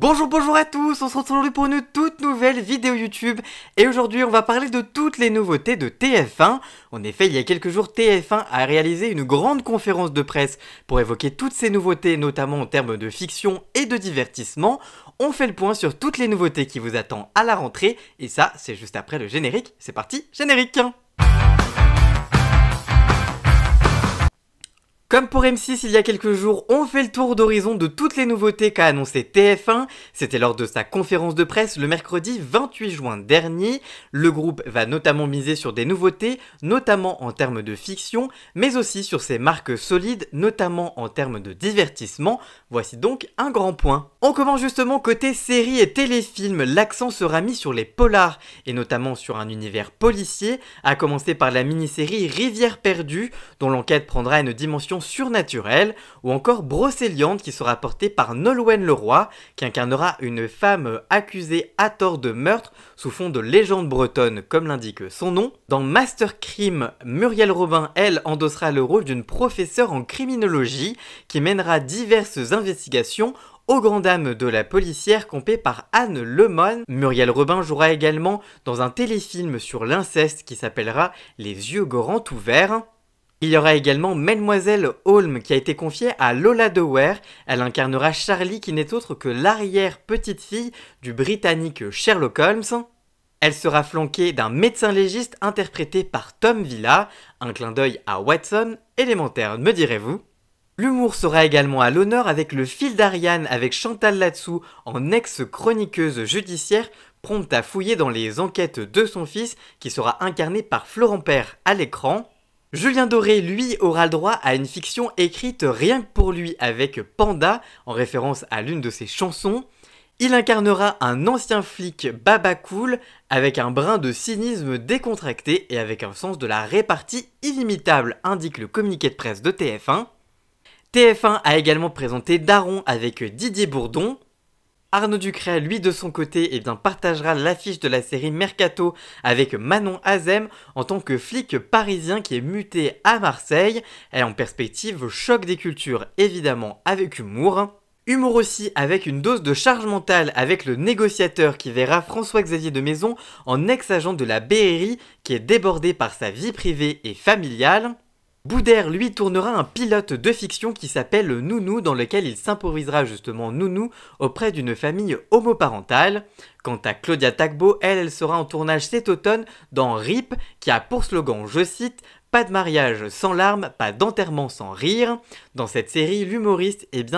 Bonjour à tous, on se retrouve aujourd'hui pour une toute nouvelle vidéo YouTube et aujourd'hui on va parler de toutes les nouveautés de TF1. En effet, il y a quelques jours, TF1 a réalisé une grande conférence de presse pour évoquer toutes ces nouveautés, notamment en termes de fiction et de divertissement. On fait le point sur toutes les nouveautés qui vous attendent à la rentrée et ça, c'est juste après le générique. C'est parti, générique! Comme pour M6 il y a quelques jours, on fait le tour d'horizon de toutes les nouveautés qu'a annoncé TF1. C'était lors de sa conférence de presse le mercredi 28 juin dernier. Le groupe va notamment miser sur des nouveautés, notamment en termes de fiction, mais aussi sur ses marques solides, notamment en termes de divertissement. Voici donc un grand point. On commence justement côté séries et téléfilms. L'accent sera mis sur les polars, et notamment sur un univers policier, à commencer par la mini-série Rivière perdue, dont l'enquête prendra une dimension surnaturelle, ou encore Brocéliande qui sera portée par Nolwenn Leroy, qui incarnera une femme accusée à tort de meurtre sous fond de légende bretonne comme l'indique son nom. Dans Master Crime, Muriel Robin, elle, endossera le rôle d'une professeure en criminologie qui mènera diverses investigations aux grandes dames de la policière campée par Anne Lemon. Muriel Robin jouera également dans un téléfilm sur l'inceste qui s'appellera Les yeux grands ouverts. Il y aura également Mademoiselle Holm qui a été confiée à Lola Dewar. Elle incarnera Charlie qui n'est autre que l'arrière-petite-fille du britannique Sherlock Holmes. Elle sera flanquée d'un médecin légiste interprété par Tom Villa, un clin d'œil à Watson, élémentaire me direz-vous. L'humour sera également à l'honneur avec le fil d'Ariane avec Chantal Latsou en ex-chroniqueuse judiciaire prompte à fouiller dans les enquêtes de son fils qui sera incarné par Florent Père à l'écran. Julien Doré, lui, aura le droit à une fiction écrite rien que pour lui avec Panda, en référence à l'une de ses chansons. Il incarnera un ancien flic baba cool, avec un brin de cynisme décontracté et avec un sens de la répartie inimitable, indique le communiqué de presse de TF1. TF1 a également présenté Daron avec Didier Bourdon. Arnaud Ducret, lui de son côté, partagera l'affiche de la série Mercato avec Manon Azem en tant que flic parisien qui est muté à Marseille. Et en perspective, choc des cultures évidemment avec humour. Humour aussi avec une dose de charge mentale avec le négociateur qui verra François-Xavier de Maison en ex-agent de la BRI qui est débordé par sa vie privée et familiale. Boudère, lui, tournera un pilote de fiction qui s'appelle Nounou, dans lequel il s'improvisera justement Nounou auprès d'une famille homoparentale. Quant à Claudia Tagbo, elle sera en tournage cet automne dans RIP, qui a pour slogan, je cite, « Pas de mariage sans larmes, pas d'enterrement sans rire ». Dans cette série, l'humoriste est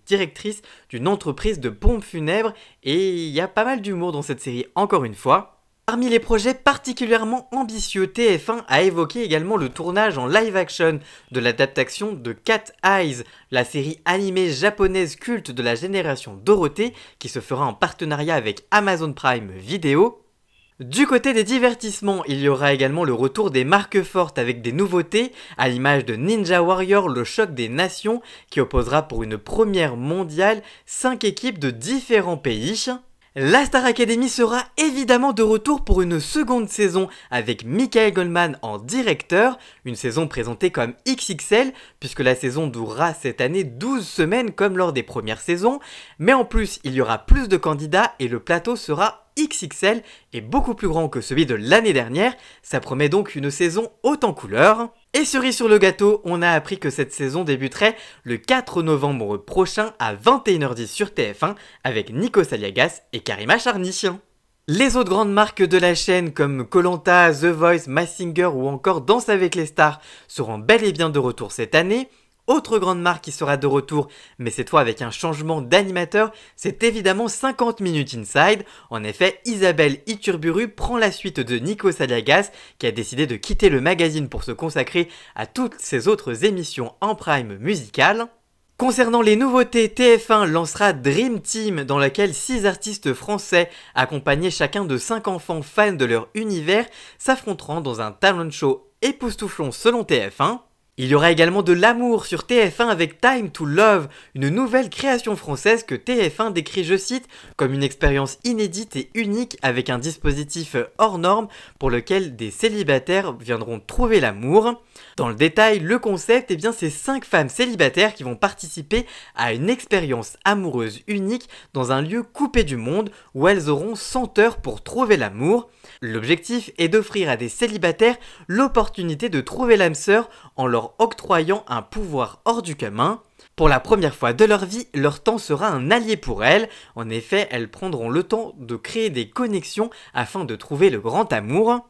directrice d'une entreprise de pompes funèbres et il y a pas mal d'humour dans cette série encore une fois. Parmi les projets particulièrement ambitieux, TF1 a évoqué également le tournage en live-action de l'adaptation de Cat Eyes, la série animée japonaise culte de la génération Dorothée, qui se fera en partenariat avec Amazon Prime Video. Du côté des divertissements, il y aura également le retour des marques fortes avec des nouveautés, à l'image de Ninja Warrior, le choc des nations, qui opposera pour une première mondiale 5 équipes de différents pays. La Star Academy sera évidemment de retour pour une seconde saison avec Michael Goldman en directeur, une saison présentée comme XXL puisque la saison durera cette année 12 semaines comme lors des premières saisons, mais en plus il y aura plus de candidats et le plateau sera XXL et beaucoup plus grand que celui de l'année dernière, ça promet donc une saison haute en couleurs. Et cerise sur le gâteau, on a appris que cette saison débuterait le 4 novembre prochain à 21h10 sur TF1 avec Nico Saliagas et Karima Charny. Les autres grandes marques de la chaîne comme Koh-Lanta, The Voice, Masked Singer ou encore Danse avec les stars seront bel et bien de retour cette année. Autre grande marque qui sera de retour, mais cette fois avec un changement d'animateur, c'est évidemment 50 Minutes Inside. En effet, Isabelle Iturburu prend la suite de Nico Saliagas, qui a décidé de quitter le magazine pour se consacrer à toutes ses autres émissions en prime musicale. Concernant les nouveautés, TF1 lancera Dream Team, dans laquelle 6 artistes français, accompagnés chacun de 5 enfants fans de leur univers, s'affronteront dans un talent show époustouflant selon TF1. Il y aura également de l'amour sur TF1 avec Time to Love, une nouvelle création française que TF1 décrit, je cite, comme une expérience inédite et unique avec un dispositif hors norme pour lequel des célibataires viendront trouver l'amour. Dans le détail, le concept, eh bien, c'est 5 femmes célibataires qui vont participer à une expérience amoureuse unique dans un lieu coupé du monde où elles auront 100 heures pour trouver l'amour. L'objectif est d'offrir à des célibataires l'opportunité de trouver l'âme sœur en leur octroyant un pouvoir hors du commun. Pour la première fois de leur vie, leur temps sera un allié pour elles. En effet, elles prendront le temps de créer des connexions afin de trouver le grand amour.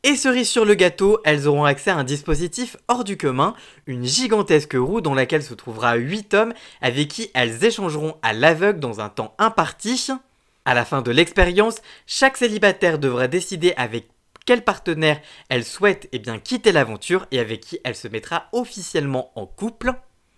Et cerise sur le gâteau, elles auront accès à un dispositif hors du commun, une gigantesque roue dans laquelle se trouvera 8 hommes avec qui elles échangeront à l'aveugle dans un temps imparti. À la fin de l'expérience, chaque célibataire devra décider avec quel partenaire elle souhaite quitter l'aventure et avec qui elle se mettra officiellement en couple.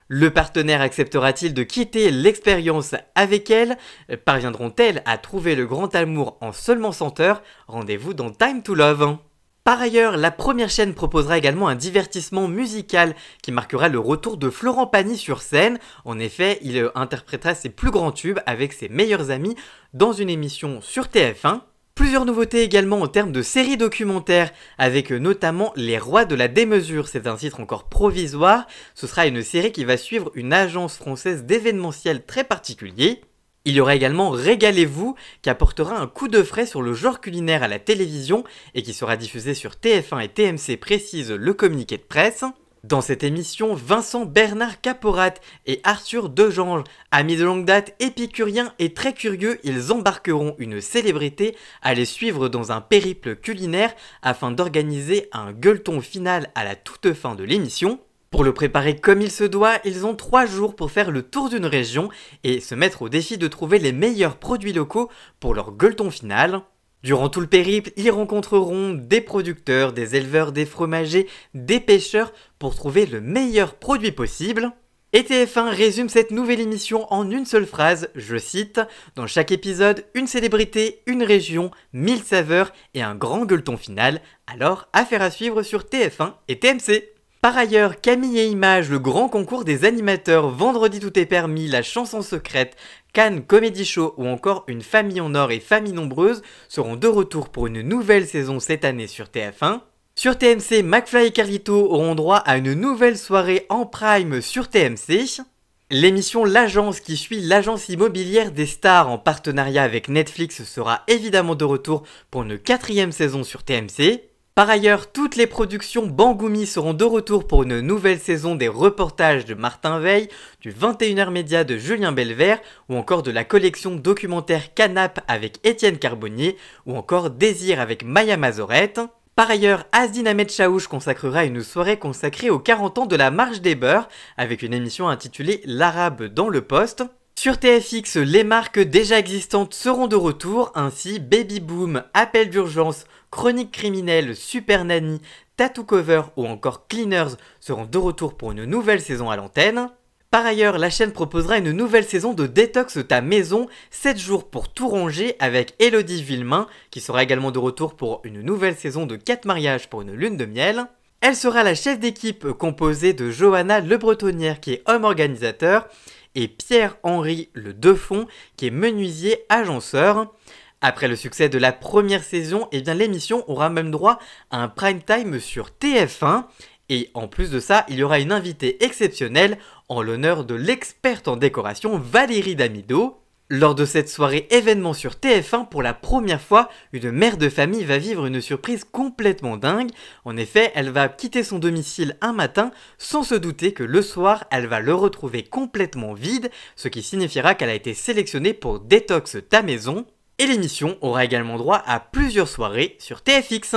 Le partenaire acceptera-t-il de quitter l'expérience avec elle? Parviendront-elles à trouver le grand amour en seulement 100 heures? Rendez-vous dans Time to Love. Par ailleurs, la première chaîne proposera également un divertissement musical qui marquera le retour de Florent Pagny sur scène. En effet, il interprétera ses plus grands tubes avec ses meilleurs amis dans une émission sur TF1. Plusieurs nouveautés également en termes de séries documentaires, avec notamment Les Rois de la Démesure, c'est un titre encore provisoire. Ce sera une série qui va suivre une agence française d'événementiel très particulier. Il y aura également Régalez-vous, qui apportera un coup de frais sur le genre culinaire à la télévision et qui sera diffusé sur TF1 et TMC, précise le communiqué de presse. Dans cette émission, Vincent Bernard Caporat et Arthur Dejange, amis de longue date, épicuriens et très curieux, ils embarqueront une célébrité à les suivre dans un périple culinaire afin d'organiser un gueuleton final à la toute fin de l'émission. Pour le préparer comme il se doit, ils ont 3 jours pour faire le tour d'une région et se mettre au défi de trouver les meilleurs produits locaux pour leur gueuleton final. Durant tout le périple, ils rencontreront des producteurs, des éleveurs, des fromagers, des pêcheurs pour trouver le meilleur produit possible. Et TF1 résume cette nouvelle émission en une seule phrase, je cite, « Dans chaque épisode, une célébrité, une région, 1000 saveurs et un grand gueuleton final. Alors, affaire à suivre sur TF1 et TMC ». Par ailleurs, Camille et Images, le grand concours des animateurs, Vendredi tout est permis, La chanson secrète, Cannes Comedy Show ou encore Une famille en or et Famille nombreuse seront de retour pour une nouvelle saison cette année sur TF1. Sur TMC, McFly et Carlito auront droit à une nouvelle soirée en prime sur TMC. L'émission L'Agence, qui suit l'agence immobilière des stars en partenariat avec Netflix, sera évidemment de retour pour une 4e saison sur TMC. Par ailleurs, toutes les productions Bangoumi seront de retour pour une nouvelle saison des reportages de Martin Veil, du 21h Média de Julien Belvert, ou encore de la collection documentaire Canap avec Étienne Carbonnier, ou encore Désir avec Maya Mazorette. Par ailleurs, Asdin Ahmed Chaouch consacrera une soirée consacrée aux 40 ans de la Marche des Beurs, avec une émission intitulée L'Arabe dans le Poste. Sur TFX, les marques déjà existantes seront de retour, ainsi Baby Boom, Appel d'urgence, Chronique criminelle, Super Nanny, Tattoo Cover ou encore Cleaners seront de retour pour une nouvelle saison à l'antenne. Par ailleurs, la chaîne proposera une nouvelle saison de Détox ta maison, 7 jours pour tout ranger avec Élodie Villemain, qui sera également de retour pour une nouvelle saison de 4 mariages pour une lune de miel. Elle sera la chef d'équipe composée de Johanna Le Bretonnière, qui est homme organisateur, et Pierre-Henri Le Defond, qui est menuisier agenceur. Après le succès de la première saison, l'émission aura même droit à un prime time sur TF1. Et en plus de ça, il y aura une invitée exceptionnelle en l'honneur de l'experte en décoration Valérie Damido. Lors de cette soirée événement sur TF1, pour la première fois, une mère de famille va vivre une surprise complètement dingue. En effet, elle va quitter son domicile un matin sans se douter que le soir, elle va le retrouver complètement vide, ce qui signifiera qu'elle a été sélectionnée pour Détox ta maison. Et l'émission aura également droit à plusieurs soirées sur TFX.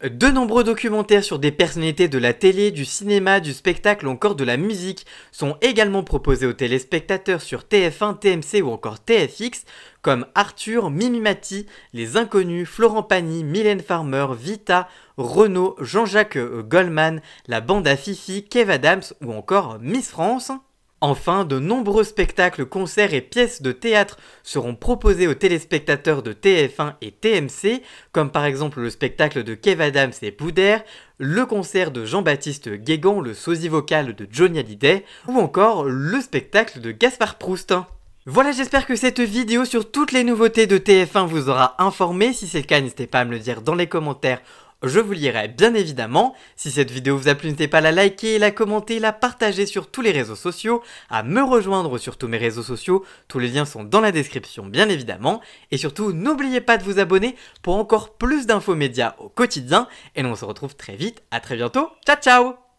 De nombreux documentaires sur des personnalités de la télé, du cinéma, du spectacle ou encore de la musique sont également proposés aux téléspectateurs sur TF1, TMC ou encore TFX, comme Arthur, Mimi Mati, Les Inconnus, Florent Pagny, Mylène Farmer, Vita, Renaud, Jean-Jacques Goldman, la bande à Fifi, Kev Adams ou encore Miss France. Enfin, de nombreux spectacles, concerts et pièces de théâtre seront proposés aux téléspectateurs de TF1 et TMC, comme par exemple le spectacle de Kev Adams et Boudère, le concert de Jean-Baptiste Guégan, le sosie vocal de Johnny Hallyday, ou encore le spectacle de Gaspard Proust. Voilà, j'espère que cette vidéo sur toutes les nouveautés de TF1 vous aura informé. Si c'est le cas, n'hésitez pas à me le dire dans les commentaires. Je vous lirai bien évidemment. Si cette vidéo vous a plu, n'hésitez pas à la liker, la commenter, la partager sur tous les réseaux sociaux, à me rejoindre sur tous mes réseaux sociaux. Tous les liens sont dans la description bien évidemment. Et surtout, n'oubliez pas de vous abonner pour encore plus d'infos médias au quotidien. Et nous on se retrouve très vite. À très bientôt. Ciao ciao.